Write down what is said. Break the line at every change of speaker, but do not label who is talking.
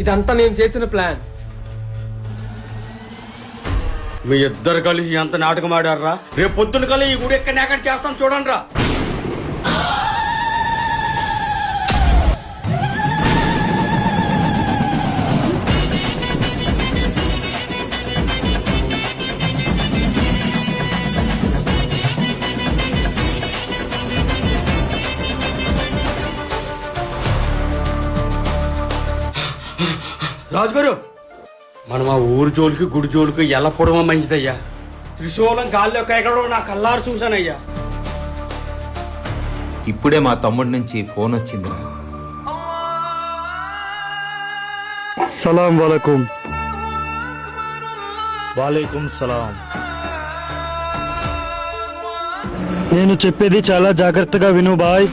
ఇదంతా మేము చేసిన ప్లాన్.
మీ ఇద్దరు కలిసి ఎంత నాటకం ఆడారా? రేపు పొద్దున కలిసి ఈ గుడి ఎక్కడ ఎక్కడ చేస్తాం చూడండి రా. రాజుగారు, మనం ఆ ఊరు జోలికి గుడి జోలికి ఎల్లపోవడమో మంచిదయ్యా. త్రిశూలం గాల్లో ఎక్కడో నా కల్లారు చూశానయ్యా.
ఇప్పుడే మా తమ్ముడి నుంచి ఫోన్ వచ్చింది.
సలాం వాలేకుం.
వాలేకుం సలాం.
నేను చెప్పేది చాలా జాగ్రత్తగా విను బాయ్.